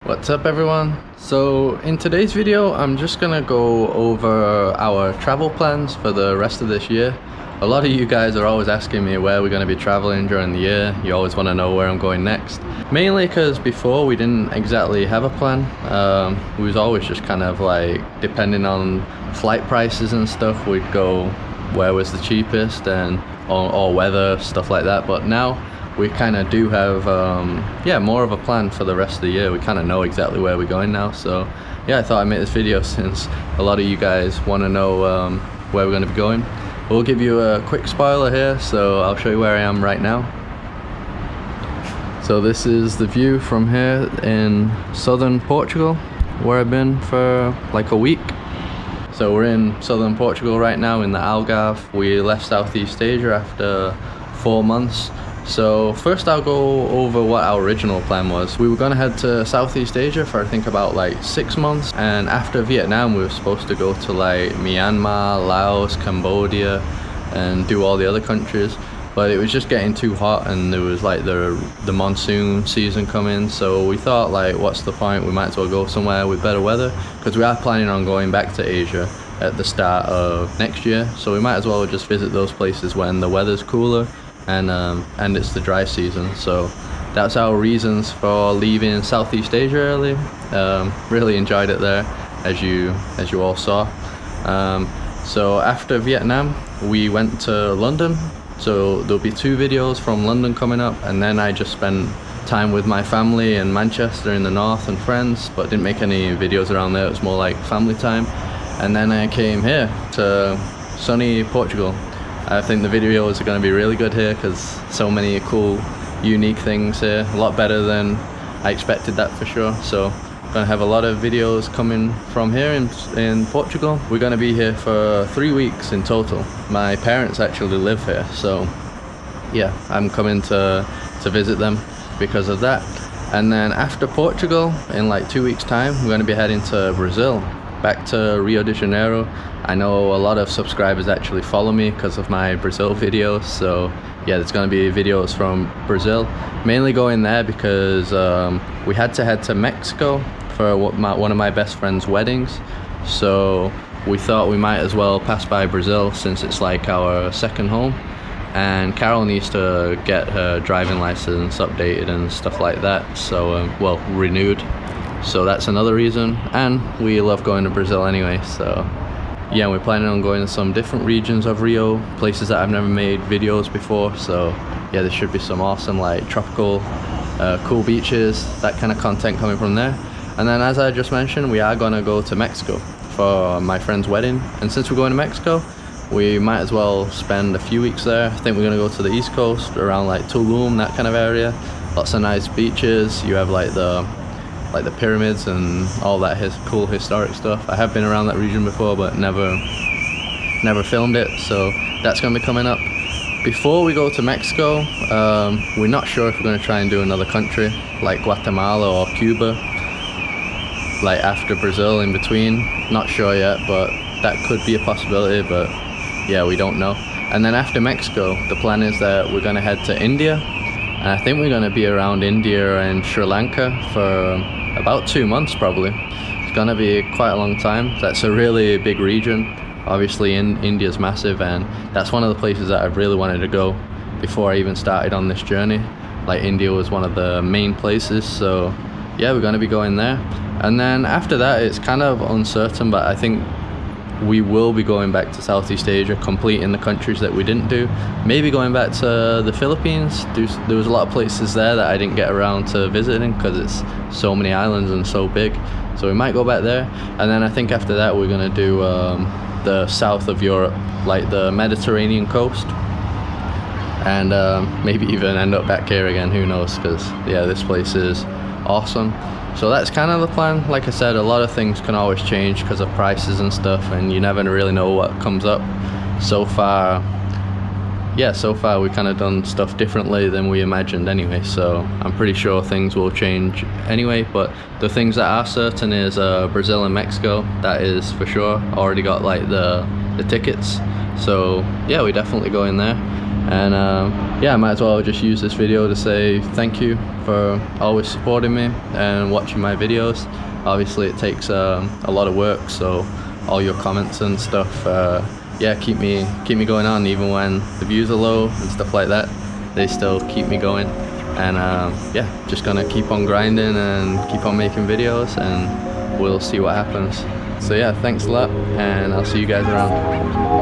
What's up everyone? So in today's video I'm just gonna go over our travel plans for the rest of this year. A lot of you guys are always asking me where we're going to be traveling during the year. You always want to know where I'm going next. Mainly because before we didn't exactly have a plan. We was always just kind of like depending on flight prices and stuff. We'd go where was the cheapest and or weather, stuff like that. But now we kind of do have more of a plan for the rest of the year. We kind of know exactly where we're going now. So yeah, I thought I'd make this video since a lot of you guys want to know where we're going to be going. We'll give you a quick spoiler here, so I'll show you where I am right now. So this is the view from here in southern Portugal, where I've been for like a week. So we're in southern Portugal right now in the Algarve. We left Southeast Asia after 4 months. So first I'll go over what our original plan was. We were going to head to Southeast Asia for I think about like 6 months, and after Vietnam we were supposed to go to like Myanmar, Laos, Cambodia and do all the other countries, but it was just getting too hot and there was like the monsoon season coming, so we thought like what's the point, we might as well go somewhere with better weather because we are planning on going back to Asia at the start of next year, so we might as well just visit those places when the weather's cooler and it's the dry season. So that's our reasons for leaving Southeast Asia early. Really enjoyed it there, as you all saw. So after Vietnam we went to London, so there'll be 2 videos from London coming up, and then I just spent time with my family in Manchester in the north and friends, but didn't make any videos around there. It was more like family time. And then I came here to sunny Portugal. I think the videos are going to be really good here because so many cool, unique things here. A lot better than I expected, that for sure. So I'm going to have a lot of videos coming from here in Portugal. We're going to be here for 3 weeks in total. My parents actually live here, so yeah, I'm coming to visit them because of that. And then after Portugal, in like 2 weeks time, we're going to be heading to Brazil, back to Rio de Janeiro. I know a lot of subscribers actually follow me because of my Brazil videos, so yeah, there's going to be videos from Brazil, mainly going there because we had to head to Mexico for one of my best friend's weddings, so we thought we might as well pass by Brazil since it's like our second home, and Carol needs to get her driving license updated and stuff like that, so well, renewed. So that's another reason, and we love going to Brazil anyway, so yeah, we're planning on going to some different regions of Rio, places that I've never made videos before, so yeah, there should be some awesome like tropical cool beaches, that kind of content coming from there. And then as I just mentioned, we are going to go to Mexico for my friend's wedding, and since we're going to Mexico we might as well spend a few weeks there. I think we're going to go to the east coast around like Tulum, that kind of area. Lots of nice beaches. You have like the pyramids and all that cool historic stuff. I have been around that region before but never filmed it, so that's going to be coming up. Before we go to Mexico, we're not sure if we're going to try and do another country like Guatemala or Cuba, like after Brazil in between. Not sure yet, but that could be a possibility, but yeah, we don't know. And then after Mexico, the plan is that we're going to head to India, and I think we're going to be around India and Sri Lanka for about 2 months probably. It's gonna be quite a long time. That's a really big region. Obviously India's massive, and that's one of the places that I've really wanted to go before I even started on this journey. Like India was one of the main places, so yeah, we're gonna be going there. And then after that it's kind of uncertain, but I think we will be going back to Southeast Asia, completing the countries that we didn't do. Maybe going back to the Philippines. There was a lot of places there that I didn't get around to visiting because it's so many islands and so big. So we might go back there. And then I think after that we're going to do the south of Europe, like the Mediterranean coast. And maybe even end up back here again, who knows, because yeah, this place is awesome. So that's kind of the plan. Like I said, a lot of things can always change because of prices and stuff, and you never really know what comes up. So far we kind of done stuff differently than we imagined anyway, so I'm pretty sure things will change anyway. But the things that are certain is Brazil and Mexico, that is for sure. Already got like the tickets, So yeah, we definitely go in there. And yeah, I might as well just use this video to say thank you for always supporting me and watching my videos. Obviously it takes a lot of work, so all your comments and stuff, yeah, keep me going on. Even when the views are low and stuff like that, they still keep me going. And yeah, just gonna keep on grinding and keep on making videos, and we'll see what happens. So yeah, thanks a lot, and I'll see you guys around.